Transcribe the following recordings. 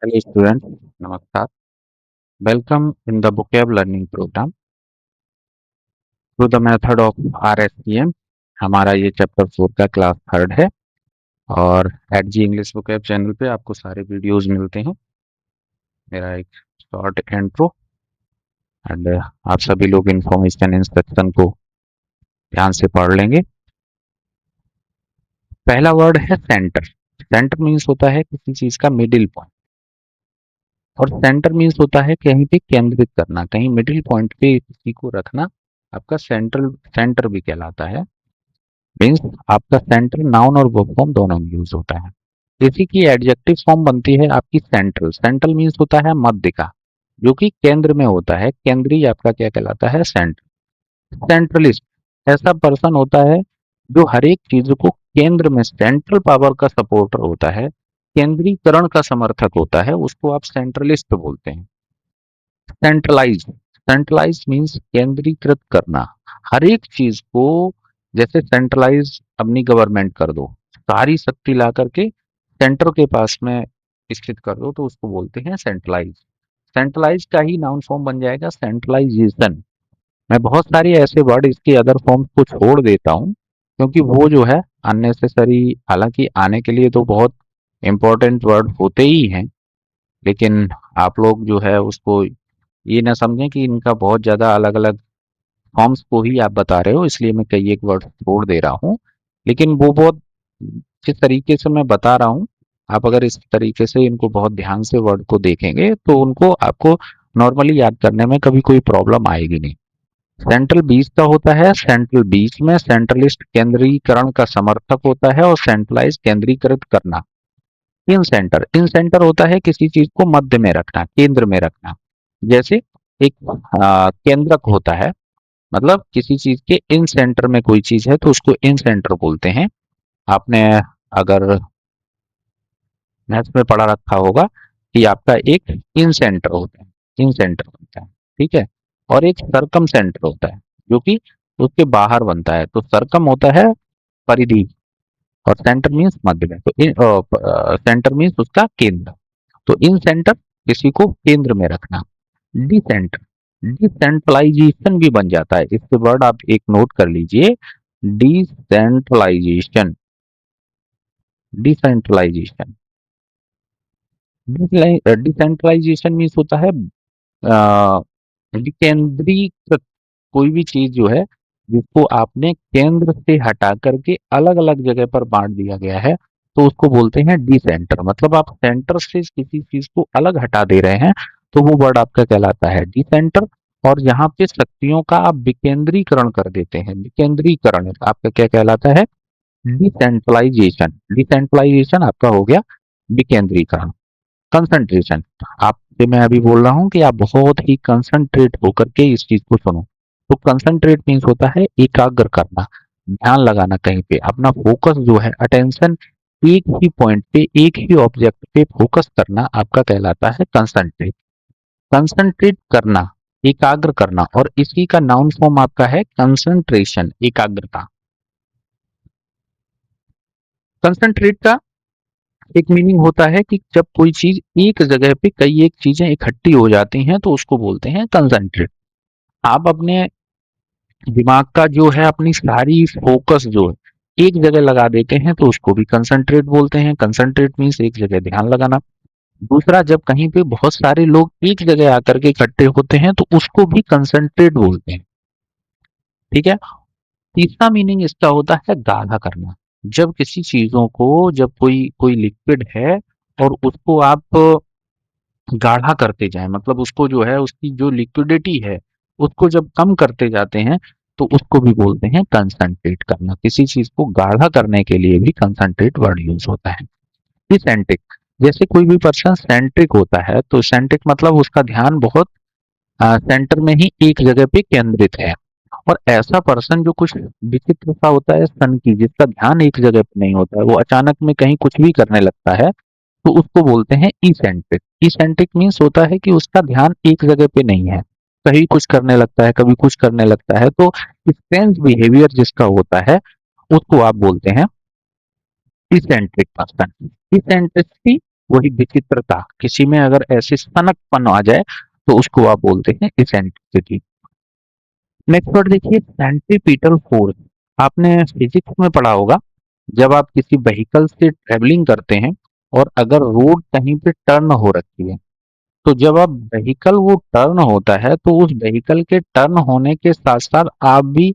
Hello students, Namaskar. Welcome in the vocab learning program through the method of RSTM. हमारा ये chapter 4 का class third है और एट जी इंग्लिश vocab चैनल पे आपको सारे वीडियोस मिलते हैं। मेरा एक शॉर्ट इंट्रो एंड आप सभी लोग इंफॉर्मेशन इंस्ट्रक्शन को ध्यान से पढ़ लेंगे। पहला वर्ड है सेंटर। सेंटर मीन्स होता है किसी चीज का मिडिल पॉइंट और सेंटर मीन्स होता है कहीं पे केंद्रित करना, कहीं मिडिल पॉइंट पे किसी को रखना आपका सेंट्रल सेंटर भी कहलाता है। मीन्स आपका सेंटर नाउन और वर्ब फॉर्म दोनों में यूज होता है। इसी की एडजेक्टिव फॉर्म बनती है आपकी सेंट्रल। सेंट्रल मीन्स होता है मध्य का, जो कि केंद्र में होता है। केंद्रीय आपका क्या कहलाता है? सेंट्रल। सेंट्रलिस्ट ऐसा पर्सन होता है जो हर एक चीज को केंद्र में, सेंट्रल पावर का सपोर्टर होता है, केंद्रीकरण का समर्थक होता है, उसको आप सेंट्रलिस्ट बोलते हैं। सेंट्रलाइज, सेंट्रलाइज मीन्स केंद्रीकृत करना। हर एक चीज को जैसे सेंट्रलाइज अपनी गवर्नमेंट कर दो, सारी शक्ति ला करके सेंटर के पास में स्थित कर दो, तो उसको बोलते हैं सेंट्रलाइज। सेंट्रलाइज का ही नाउन फॉर्म बन जाएगा सेंट्रलाइजेशन। मैं बहुत सारे ऐसे वर्ड इसके अदर फॉर्म्स को छोड़ देता हूँ क्योंकि वो जो है अननेसेसरी, हालांकि आने के लिए तो बहुत इंपॉर्टेंट वर्ड होते ही हैं, लेकिन आप लोग जो है उसको ये ना समझें कि इनका बहुत ज़्यादा अलग-अलग फॉर्म्स को ही आप बता रहे हो, इसलिए मैं कई एक वर्ड छोड़ दे रहा हूँ। लेकिन वो बहुत जिस तरीके से मैं बता रहा हूँ, आप अगर इस तरीके से इनको बहुत ध्यान से वर्ड को देखेंगे तो उनको आपको नॉर्मली याद करने में कभी कोई प्रॉब्लम आएगी नहीं। सेंट्रल बीच का होता है, सेंट्रल बीच में सेंट्रलिस्ट केंद्रीकरण का समर्थक होता है और सेंट्रलाइज केंद्रीकृत करना। इन सेंटर, इन सेंटर होता है किसी चीज को मध्य में रखना, केंद्र में रखना। जैसे एक केंद्रक होता है, मतलब किसी चीज के इन सेंटर में कोई चीज है तो उसको इन सेंटर बोलते हैं। आपने अगर मैथ्स में पढ़ा रखा होगा कि आपका एक इन सेंटर होता है, इन सेंटर होता है, ठीक है, और एक सरकम सेंटर होता है जो कि उसके बाहर बनता है। तो सरकम होता है परिधि और सेंटर मीन्स मध्य में, तो सेंटर मीन्स उसका केंद्र। तो इन सेंटर किसी को केंद्र में रखना। डिसेंटर, डिसेंट्रलाइजेशन भी बन जाता है, इसके वर्ड आप एक नोट कर लीजिए। डिसेंट्रलाइजेशन, डिसेंट्रलाइजेशन, डिसेंट्रलाइजेशन मीन्स होता है विकेंद्रीकृत। कोई भी चीज जो है जिसको आपने केंद्र से हटा करके अलग अलग जगह पर बांट दिया गया है, तो उसको बोलते हैं डिसेंटर। मतलब आप सेंटर से किसी चीज को अलग हटा दे रहे हैं, तो वो वर्ड आपका कहलाता है डिसेंटर। और यहाँ पे शक्तियों का आप विकेंद्रीकरण कर देते हैं, विकेंद्रीकरण आपका क्या कहलाता है? डिसेंट्रलाइजेशन। डिसेंट्रलाइजेशन आपका हो गया विकेंद्रीकरण। कंसंट्रेशन, आपसे मैं अभी बोल रहा हूँ कि आप बहुत ही कंसंट्रेट होकर के इस चीज को सुनो। तो कंसंट्रेट मीन्स होता है एकाग्र करना, ध्यान लगाना, कहीं पे अपना फोकस जो है, अटेंशन एक ही पॉइंट पे, एक ही ऑब्जेक्ट पे फोकस करना आपका कहलाता है कंसंट्रेट। कंसंट्रेट करना, एकाग्र करना, और इसी का नाउन फॉर्म आपका है कंसंट्रेशन, एकाग्रता। कंसंट्रेट का एक मीनिंग होता है कि जब कोई चीज एक जगह पे कई एक चीजें इकट्ठी हो जाती हैं तो उसको बोलते हैं कंसंट्रेट। आप अपने दिमाग का जो है, अपनी सारी फोकस जो है एक जगह लगा देते हैं तो उसको भी कंसंट्रेट बोलते हैं। कंसंट्रेट मीन्स एक जगह ध्यान लगाना। दूसरा, जब कहीं पे बहुत सारे लोग एक जगह आकर के इकट्ठे होते हैं तो उसको भी कंसंट्रेट बोलते हैं, ठीक है। तीसरा मीनिंग इसका होता है गाढ़ा करना। जब किसी चीजों को, जब कोई कोई लिक्विड है और उसको आप गाढ़ा करते जाएं, मतलब उसको जो है, उसकी जो लिक्विडिटी है उसको जब कम करते जाते हैं, तो उसको भी बोलते हैं कंसंट्रेट करना। किसी चीज को गाढ़ा करने के लिए भी कंसंट्रेट वर्ड यूज होता है। सेंट्रिक, जैसे कोई भी पर्सन सेंट्रिक होता है तो सेंट्रिक मतलब उसका ध्यान बहुत सेंटर में ही एक जगह पे केंद्रित है। और ऐसा पर्सन जो कुछ विचित्र सा होता है, सन की, जिसका ध्यान एक जगह पे नहीं होता है, वो अचानक में कहीं कुछ भी करने लगता है, तो उसको बोलते हैं इसेंट्रिक। इसेंट्रिक मीन्स होता है कि उसका ध्यान एक जगह पे नहीं है, कहीं कुछ करने लगता है, कभी कुछ करने लगता है। तो स्ट्रेंज बिहेवियर जिसका होता है उसको आप बोलते हैं इसेंट्रिक पर्सन। इसेंट्रिसिटी वही विचित्रता, किसी में अगर ऐसी सनकपन आ जाए तो उसको आप बोलते हैं इसेंट्रिसिटी। नेक्स्ट वर्ड देखिए, सेंट्रीपिटल फोर्स। आपने फिजिक्स में पढ़ा होगा, जब आप किसी व्हीकल से ट्रेवलिंग करते हैं और अगर रोड कहीं पे टर्न हो रखी है, तो जब आप व्हीकल वो टर्न होता है तो उस व्हीकल के टर्न होने के साथ साथ आप भी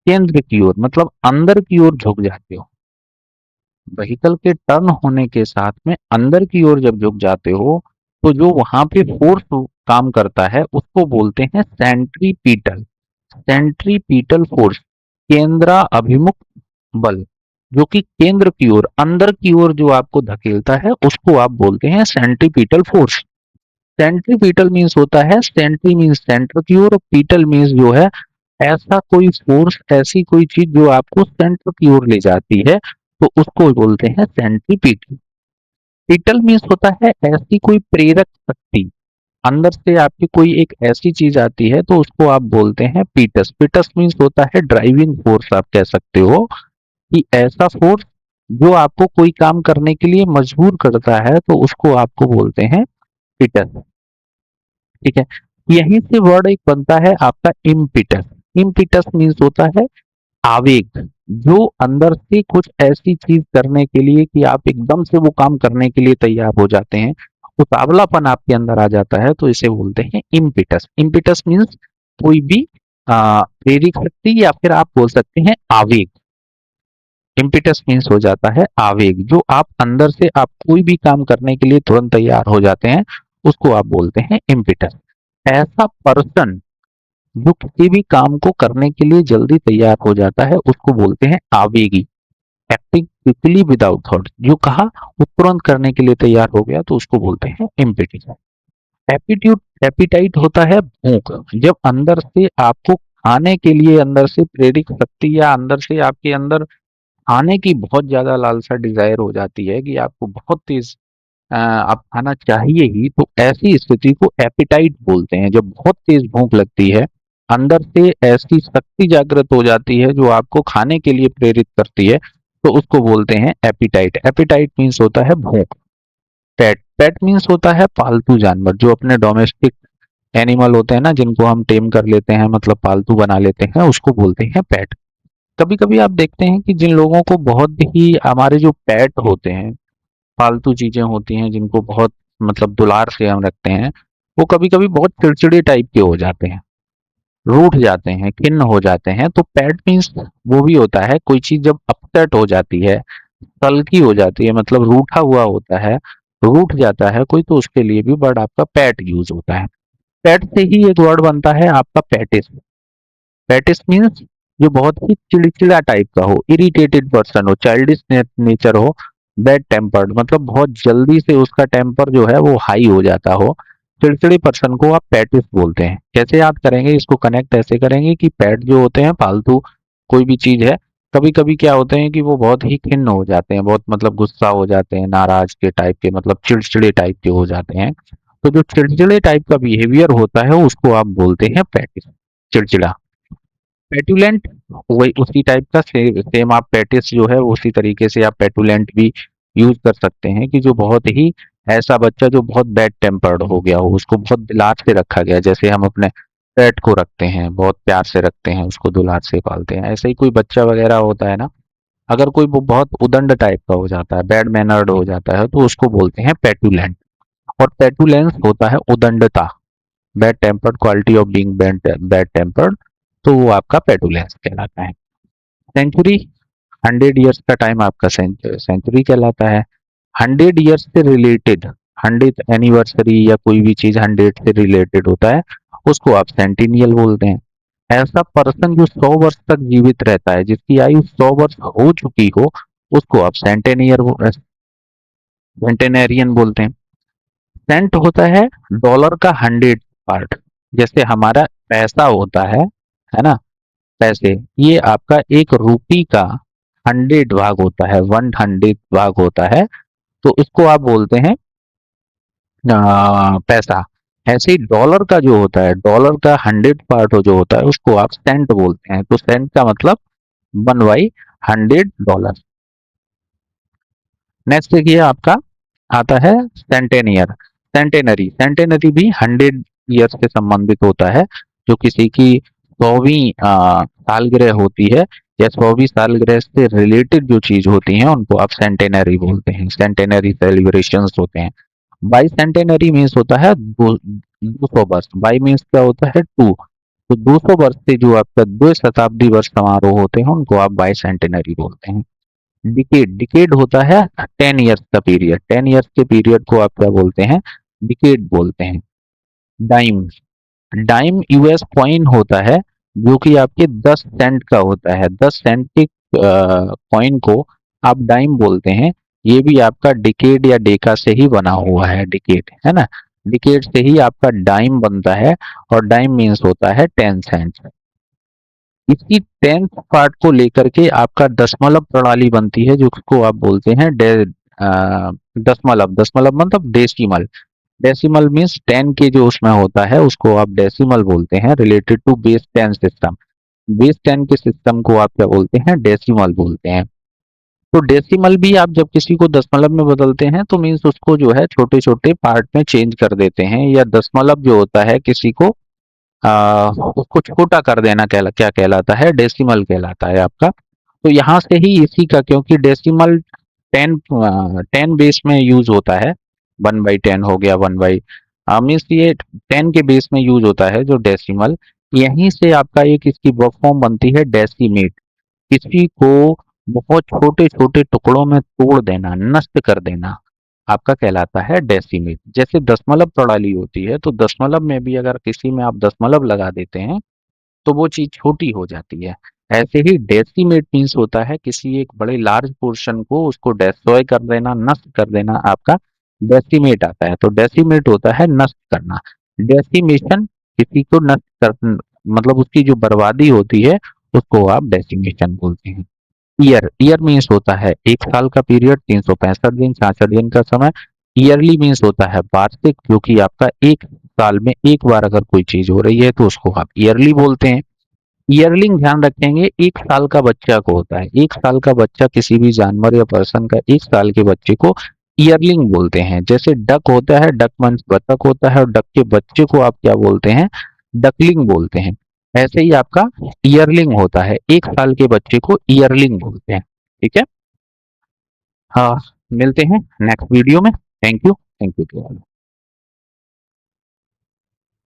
केंद्र की ओर मतलब अंदर की ओर झुक जाते हो। व्हीकल के टर्न होने के साथ में अंदर की ओर जब झुक जाते हो तो जो वहां पे फोर्स काम करता है उसको बोलते हैं सेंट्रीपीटल। सेंट्रीपीटल फोर्स, केंद्रा अभिमुख बल, जो कि केंद्र की ओर अंदर की ओर जो आपको धकेलता है उसको आप बोलते हैं सेंट्रीपीटल फोर्स। सेंट्रीपीटल मीन्स होता है, सेंट्री मीन्स सेंटर की ओर, पीटल मीन्स जो है ऐसा कोई फोर्स, ऐसी कोई चीज जो आपको सेंटर की ओर ले जाती है, तो उसको बोलते हैं सेंट्रीपीटल। पीटल मीन्स होता है ऐसी कोई प्रेरक शक्ति, अंदर से आपकी कोई एक ऐसी चीज आती है तो उसको आप बोलते हैं पीटस। पीटस मीन्स होता है ड्राइविंग फोर्स, आप कह सकते हो कि ऐसा फोर्स जो आपको कोई काम करने के लिए मजबूर करता है तो उसको आपको बोलते हैं पीटस। ठीक है, यहीं से वर्ड एक बनता है आपका इम्पिटस। इम्पिटस मीन्स होता है आवेग, जो अंदर से कुछ ऐसी चीज करने के लिए कि आप एकदम से वो काम करने के लिए तैयार हो जाते हैं, उतावलापन आपके अंदर आ जाता है, तो इसे बोलते हैं इम्पिटस। इम्पिटस मीन्स कोई भी प्रेरित शक्ति, या फिर आप बोल सकते हैं आवेग। इम्पिटस मीन्स हो जाता है आवेग, जो आप अंदर से आप कोई भी काम करने के लिए तुरंत तैयार हो जाते हैं, उसको आप बोलते हैं इम्पिटस। ऐसा पर्सन जो किसी भी काम को करने के लिए जल्दी तैयार हो जाता है उसको बोलते हैं आवेगी। एक्टिंग क्विकली विदाउट थॉट, जो कहा वो तुरंत करने के लिए तैयार हो गया तो उसको बोलते हैं इम्पिटिस। एपिट्यूड, एपिटाइट होता है भूख, जब अंदर से आपको खाने के लिए अंदर से प्रेरित शक्ति या अंदर से आपके अंदर खाने की बहुत ज्यादा लालसा डिजायर हो जाती है कि आपको बहुत तेज आप खाना चाहिए ही, तो ऐसी स्थिति को एपिटाइट बोलते हैं। जब बहुत तेज भूख लगती है, अंदर से ऐसी शक्ति जागृत हो जाती है जो आपको खाने के लिए प्रेरित करती है, तो उसको बोलते हैं एपिटाइट। एपिटाइट मीन्स होता है भूख। पेट, पेट मीन्स होता है पालतू जानवर, जो अपने डोमेस्टिक एनिमल होते हैं ना, जिनको हम टेम कर लेते हैं मतलब पालतू बना लेते हैं, उसको बोलते हैं पेट। कभी कभी आप देखते हैं कि जिन लोगों को बहुत ही, हमारे जो पेट होते हैं, पालतू चीजें होती हैं जिनको बहुत मतलब दुलार से हम रखते हैं, वो कभी कभी बहुत चिड़चिड़े टाइप के हो जाते हैं, रूठ जाते हैं, खिन्न हो जाते हैं। तो पैट मीन्स वो भी होता है, कोई चीज जब अपसेट हो जाती है, सल्की हो जाती है, मतलब रूठा हुआ होता है, रूठ जाता है कोई, तो उसके लिए भी वर्ड आपका पैट यूज होता है। पैट से ही एक वर्ड बनता है आपका पैटिस। पैटिस मीन्स जो बहुत ही चिड़चिड़ा टाइप का हो, इरिटेटेड पर्सन हो, चाइल्डिश नेचर हो, बैड टेम्पर्ड मतलब बहुत जल्दी से उसका टेम्पर जो है वो हाई हो जाता हो, चिड़चिड़े पर्सन को आप पैटिस बोलते हैं। कैसे याद करेंगे इसको, कनेक्ट ऐसे करेंगे कि पैट जो होते हैं पालतू कोई भी चीज है, कभी कभी क्या होते हैं कि वो बहुत ही खिन्न हो जाते हैं, बहुत मतलब गुस्सा हो जाते हैं, नाराज के टाइप के, मतलब चिड़चिड़े टाइप के हो जाते हैं। तो जो चिड़चिड़े टाइप का बिहेवियर होता है उसको आप बोलते हैं पैटिस, चिड़चिड़ा। पेटुलेंट, वही उसी टाइप का सेम आप पेटिस जो है उसी तरीके से आप पेटुलेंट भी यूज कर सकते हैं, कि जो बहुत ही ऐसा बच्चा जो बहुत बैड टेम्पर्ड हो गया हो, उसको बहुत दुलार से रखा गया, जैसे हम अपने पेट को रखते हैं, बहुत प्यार से रखते हैं, उसको दुलार से पालते हैं, ऐसे ही कोई बच्चा वगैरह होता है ना, अगर कोई वो बहुत उदंड टाइप का हो जाता है, बैड मैनर्ड हो जाता है, तो उसको बोलते हैं पेटुलेंट। और पेटुलेंस होता है उदंडता, bad tempered, quality of being bad tempered, तो वो आपका पेटुलेंस कहलाता है। सेंचुरी, 100 ईयर्स का टाइम आपका सेंचुरी कहलाता है। 100 ईयर्स से रिलेटेड, 100th एनिवर्सरी या कोई भी चीज 100 से रिलेटेड होता है, उसको आप सेंटिनियल बोलते हैं। ऐसा पर्सन जो 100 वर्ष तक जीवित रहता है, जिसकी आयु 100 वर्ष हो चुकी हो, उसको आप सेंटेनेरियन बोलते हैं। सेंट होता है डॉलर का 100 पार्ट, जैसे हमारा पैसा होता है ना, पैसे, ये आपका एक रुपी का 100 भाग होता है, 100 भाग होता है, तो इसको आप बोलते हैं पैसा। ऐसे ही डॉलर का जो होता है, डॉलर का 100 पार्ट जो होता है उसको आप सेंट बोलते हैं, तो सेंट का मतलब 1/100 डॉलर। नेक्स्ट देखिए आपका आता है सेंटेनियर, सेंटेनरी, सेंटेनरी भी 100 ईयर से संबंधित होता है। जो किसी की 100वीं सालगिरह होती है या 100वीं सालगिरह से रिलेटेड जो चीज होती है उनको आप सेंटेनरी बोलते हैं, सेंटेनरी सेलिब्रेशंस होते हैं। बाई सेंटेनरी मीन्स होता है 200 वर्ष, बाई मीन्स क्या होता है 2, तो 200 वर्ष से जो आपका 2 शताब्दी वर्ष समारोह होते हैं उनको आप बाई सेंटेनरी बोलते हैं। डिकेड, डिकेड होता है 10 ईयर्स का पीरियड, 10 ईयर्स के पीरियड को आप क्या बोलते हैं, डिकेड बोलते हैं। डाइम, डाइम यूएस कॉइन होता है जो कि आपके 10 सेंट का होता है, 10 सेंट के कॉइन को आप डाइम बोलते हैं। ये भी आपका डिकेड या डेका से ही बना हुआ है, डिकेड है ना, डिकेड से ही आपका डाइम बनता है। और डाइम मीन्स होता है 10 सेंट। इसी 10th पार्ट को लेकर के आपका दशमलव प्रणाली बनती है जिसको आप बोलते हैं दशमलव, दशमलव मतलब डेसिमल। डेसिमल मीन्स 10 के जो उसमें होता है उसको आप डेसिमल बोलते हैं, related to base 10 system. Base 10 के सिस्टम को आप क्या बोलते हैं, डेसिमल बोलते हैं। तो डेसिमल भी आप जब किसी को दशमलव में बदलते हैं तो मीन्स उसको जो है छोटे छोटे पार्ट में चेंज कर देते हैं, या दशमलव जो होता है किसी को उसको छोटा कर देना क्या कहलाता है, डेसिमल कहलाता है आपका। तो यहाँ से ही इसी का, क्योंकि डेसिमल 10 बेस में यूज होता है, 1/10 हो गया, 1 बाई मीन्स ये 10 के बेस में यूज होता है जो डेसिमल। यहीं से आपका एक इसकी वर्क फॉर्म बनती है डेसिमेट, किसी को बहुत छोटे छोटे टुकड़ों में तोड़ देना, नष्ट कर देना, आपका कहलाता है डेसिमेट। जैसे दशमलव प्रणाली होती है तो दशमलव में भी अगर किसी में आप दशमलव लगा देते हैं तो वो चीज छोटी हो जाती है। ऐसे ही डेसिमेट मीन्स होता है किसी एक बड़े लार्ज पोर्शन को उसको डिस्ट्रॉय कर देना, नष्ट कर देना, आपका डेसिमेट आता है। तो डेसिमेट होता है नष्ट करना, डेसिमेशन किसी को नष्ट कर, मतलब उसकी जो बर्बादी होती है उसको आप डेसिमेशन बोलते हैं। ईयर, ईयर मीन्स होता है 1 साल का पीरियड, 365 दिन, 66 दिन का समय। ईयरली मीन्स होता है वार्षिक, जो कि आपका 1 साल में एक बार अगर कोई चीज हो रही है तो उसको आप ईयरली बोलते हैं। ईयरलिंग ध्यान रखेंगे 1 साल का बच्चा को होता है, 1 साल का बच्चा किसी भी जानवर या पर्सन का 1 साल के बच्चे को ईयरलिंग बोलते हैं। जैसे डक होता है, डक मीन्स बतख होता है, और डक के बच्चे को आप क्या बोलते हैं, डकलिंग बोलते हैं। ऐसे ही आपका ईयरलिंग होता है, 1 साल के बच्चे को ईयरलिंग बोलते हैं। ठीक है, हाँ, मिलते हैं नेक्स्ट वीडियो में। Thank you, thank you.